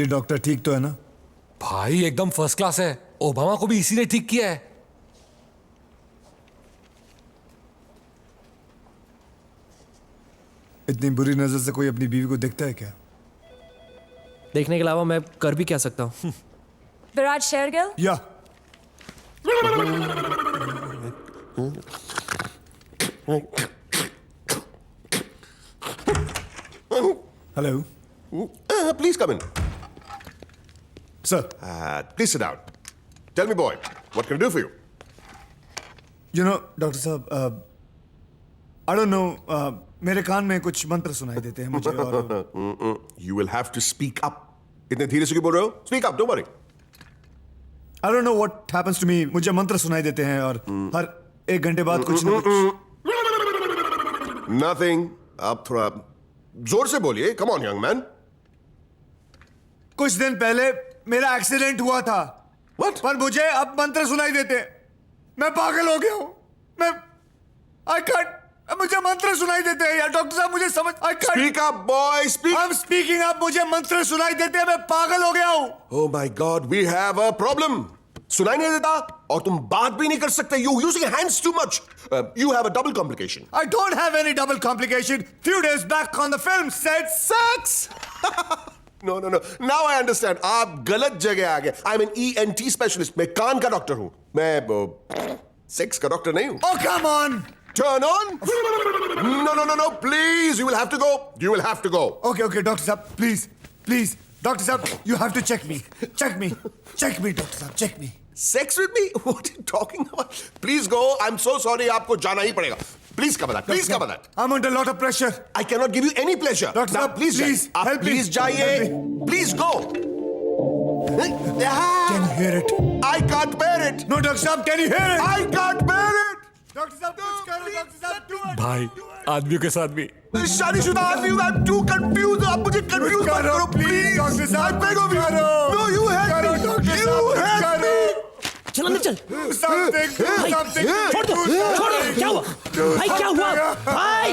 ये डॉक्टर ठीक तो है ना? भाई एकदम फर्स्ट क्लास है, ओबामा को भी इसी ने ठीक किया है। इतनी बुरी नजर से कोई अपनी बीवी को देखता है क्या? देखने के अलावा मैं कर भी क्या सकता हूँ? विराज शेरगिल, या hello Please come in. Sir, Please sit down. Tell me, boy, what can I do for you? You know doctor साहब, आई डोंट नो, मेरे कान में कुछ मंत्र सुनाई देते हैं मुझे और You will have to speak up. इतने धीरे से क्यों बोल रहे हो? Speak up, don't worry. I don't know what happens to me. मुझे मंत्र सुनाई देते हैं और हर 1 घंटे बाद कुछ ना कुछ। Nothing. आप थोड़ा जोर से बोलिए. Come on, young man. कुछ दिन पहले मेरा एक्सीडेंट हुआ था। What? पर मुझे अब मंत्र सुनाई देते हैं। मैं पागल हो गया हूं। मैं आई कांट, मुझे मंत्र सुनाई देते हैं यार डॉक्टर साहब, मुझे समझ I can't. Speak up, boy. Speak. I am speaking up, मुझे मंत्र सुनाई देते हैं, मैं पागल हो गया हूं। Oh my God, we have a problem. सुनाई नहीं देता और तुम बात भी नहीं कर सकते. You using your hands too much. You have a double complication. I don't have any double complication. Few days back on the film said sex. No. Now I understand. आप गलत जगह आ गए. I'm an ENT specialist. मैं कान का doctor हूँ. मैं sex का doctor नहीं हूँ. Oh come on. Turn on. No. Please, you will have to go. You will have to go. Okay, doctor साहब, please, doctor साहब, you have to check me, doctor साहब, check me. Sex with me? What are you talking about? Please go. I'm so sorry. आपको जाना ही पड़ेगा. Please cover that. Please cover that. I'm under a lot of pressure. I cannot give you any pleasure. Doctor Now, साहब, please, please, आप help me. please जाइए. Help Please go. Can you hear it? I can't bear it. No, doctor साहब, can you hear it? I can't bear it. Doctor साहब, कुछ करो, doctor साहब, do it. भाई आदमियों के साथ भी शादीशुदा आदमी हूँ. I'm too confused. आप मुझे confused मत करो, please. doctor साहब, I beg of you. करो. No, you help करो, me. doctor You साहब, help करो. me. चल अंदर चल। Do something, do something. छोड़ दो, छोड़ दो। क्या हुआ भाई? क्या हुआ भाई?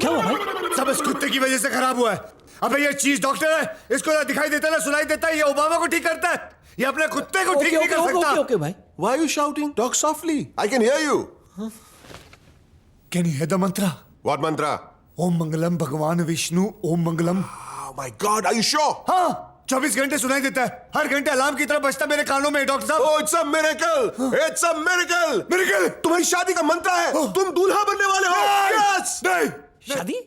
क्या हुआ भाई? सब इस कुत्ते की वजह से खराब हुआ है। अबे ये चीज डॉक्टर है, इसको ना दिखाई देता ना सुनाई देता, ये ओबामा को ठीक करता है, ये अपने कुत्ते को ठीक नहीं कर सकता। ओके भाई। Why are you shouting? Talk softly. I can hear you. Can you hear the mantra? What mantra? ओम मंगलम भगवान विष्णु ओम मंगलम। Oh my God, are you sure? हाँ, 24 घंटे सुनाई देता है, हर घंटे अलार्म की तरह बजता मेरे कानों में डॉक्टर साहब। Oh, it's a miracle. It's a miracle. Miracle? तुम्हारी शादी का मंत्र है. तुम दूल्हा बनने वाले हो. Yes. नहीं, शादी?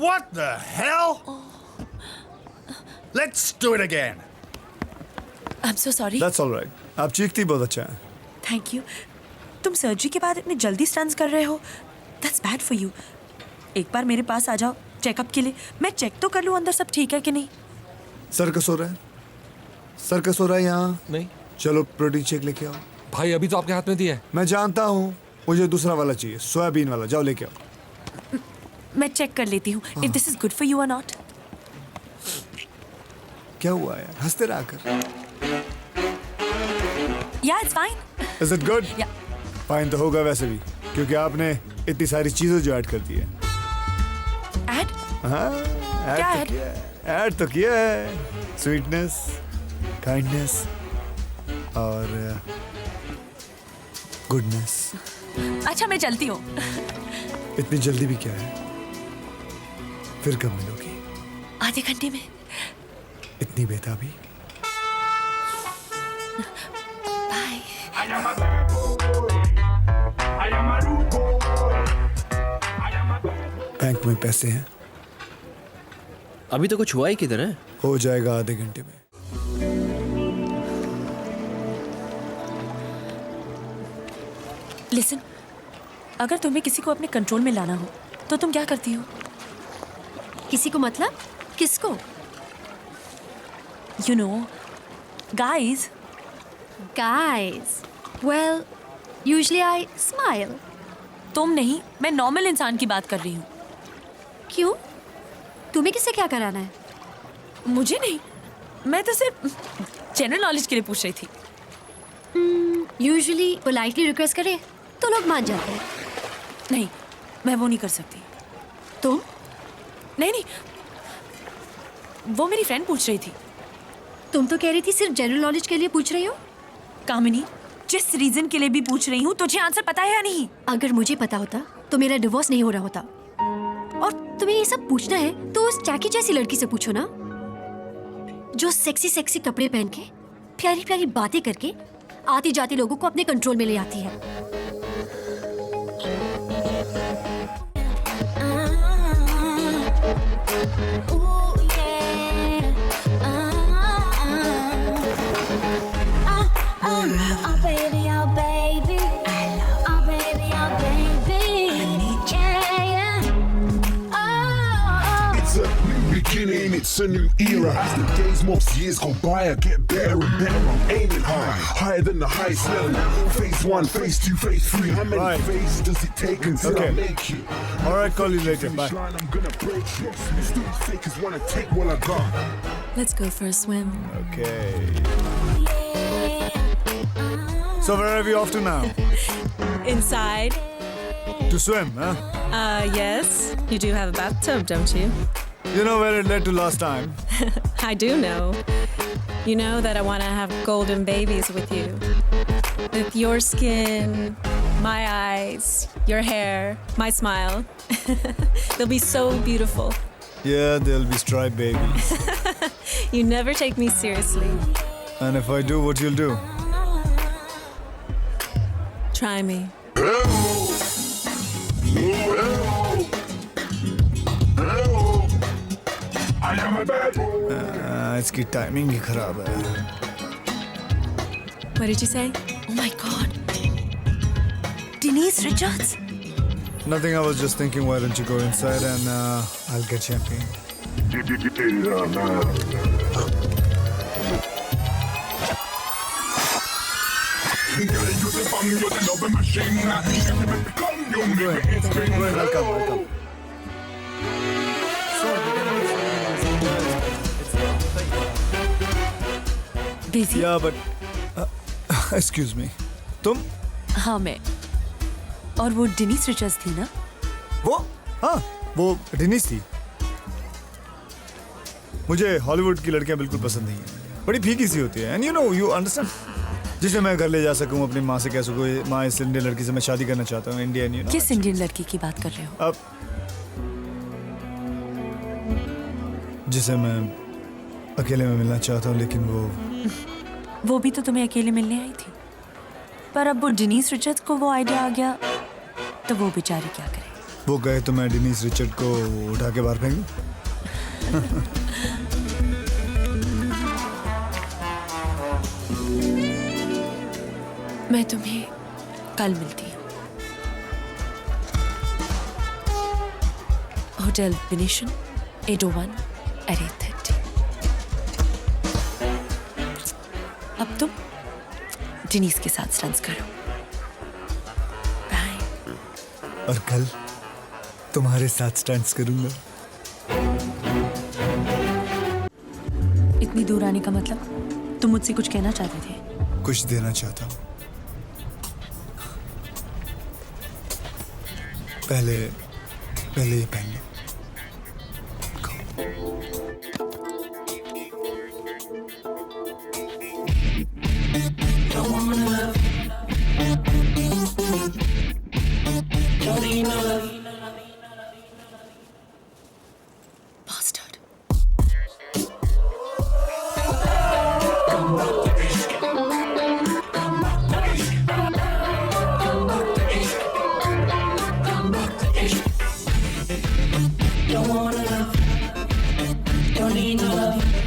What the hell? Let's do it again. I'm so sorry. That's all right. आप चीखती बहुत अच्छा है। Thank you. तुम सर्जरी के बाद इतनी जल्दी स्टंट्स कर रहे हो. That's bad for you. एक बार मेरे पास आ जाओ चेकअप के लिए. मैं चेक तो कर लूँ अंदर सब ठीक है कि नहीं. सर्कस हो रहा है? सर्कस हो रहा है यहाँ? नहीं। चलो प्रोटीन शेक लेके आओ। भाई अभी तो आपके हाथ में दिया है। मैं जानता हूँ, मुझे दूसरा वाला चाहिए, सोयाबीन वाला। जाओ लेके आओ। मैं चेक कर लेती हूँ. If this is good for you or not. क्या हुआ यार, हंसते रहा कर। Yeah, it's fine. Is it good? Yeah. Fine तो होगा वैसे भी, क्योंकि आपने इतनी सारी चीजें जो ऐड कर दी है। Add? हाँ, क्या ऐड तो किया है। ऐड तो किया है। स्वीटनेस, काइंडनेस और गुडनेस। अच्छा मैं चलती हूँ. इतनी जल्दी भी क्या है? फिर कब मिलोगी? आधे घंटे में. इतनी बेताबी? बाय। बैंक में पैसे हैं, अभी तो कुछ हुआ ही किधर है? हो जाएगा आधे घंटे में। लिसन, अगर तुम्हें किसी को अपने कंट्रोल में लाना हो तो तुम क्या करती हो? किसी को मतलब? किसको? You know, guys. Guys. Well, usually I smile. तुम नहीं, मैं नॉर्मल इंसान की बात कर रही हूँ। क्यों? तुम्हें किससे क्या कराना है? मुझे नहीं, मैं तो सिर्फ जनरल नॉलेज के लिए पूछ रही थी। Usually politely request करे तो लोग मान जाते हैं। नहीं, मैं वो नहीं कर सकती। तुम? नहीं नहीं, वो मेरी फ्रेंड पूछ रही थी। तुम तो कह रही थी सिर्फ जनरल नॉलेज के लिए पूछ रही हो। कामिनी, जिस रीजन के लिए भी पूछ रही हूँ तुझे आंसर पता है या नहीं? अगर मुझे पता होता तो मेरा डिवोर्स नहीं हो रहा होता। और तुम्हें ये सब पूछना है तो उस जैकी जैसी लड़की से पूछो ना, जो सेक्सी सेक्सी कपड़े पहन के प्यारी प्यारी बातें करके आती जाती लोगों को अपने कंट्रोल में ले आती है। Oh baby, oh baby, oh baby, oh baby, yeah, yeah. Oh. It's a new beginning, it's a new era. As the days, months, years go by, I get better and better. I'm aiming high, higher than the highest level. Phase 1, phase 2, phase 3. How many Right. phases does it take until I make it? All right, call you later. Bye. Finish line, I'm gonna break it. Stupid fakers wanna take what I got. Let's go for a swim. Okay. So where are we off to now? Inside. To swim, huh? Yes. You do have a bathtub, don't you? You know where it led to last time? I do know. You know that I want to have golden babies with you. With your skin, my eyes, your hair, my smile. They'll be so beautiful. Yeah, they'll be striped babies. You never take me seriously. And if I do, what you'll do? Try me. I am a bad boy. इसकी timing ही खराब है। What did you say? Oh my God. Denise Richards. Nothing, I was just thinking, why don't you go inside and I'll get champagne. Welcome. Busy? Yeah, but excuse me. तुम? हाँ, मैं। और वो Dennis Richards थी ना? वो? हाँ, वो डेनिस थी। मुझे हॉलीवुड की लड़कियां बिल्कुल पसंद नहीं है। बड़ी फीकी सी होती है। And you know, you understand? जिसे मैं घर ले जा सकूं, अपनी माँ से कह सकूं, माँ इस इंडियन लड़की से मैं शादी करना चाहता हूँ, इंडियन, you know. किस इंडियन लड़की की बात कर रहे हो? अब जिसे मैं अकेले में मिलना चाहता हूँ, लेकिन वो भी तो तुम्हें अकेले मिलने आई थी। पर अब वो डेनिस रिचर्ड्स को वो आइडिया आ गया, तो वो बेचारी क्या करे? वो गए तो मैं डेनिस रिचर्ड को उठा के बाहर फेंक दूं? मैं तुम्हें कल मिलती हूँ। Hotel विनेशन 801 at 8:30। अब तुम डेनिस के साथ स्टंट्स करो। बाय। और कल तुम्हारे साथ स्टंट्स करूंगा। इतनी दूर आने का मतलब? तुम मुझसे कुछ कहना चाहते थे? कुछ देना चाहता हूँ। पहले ये पहन लो। Bastard. Don't need no love.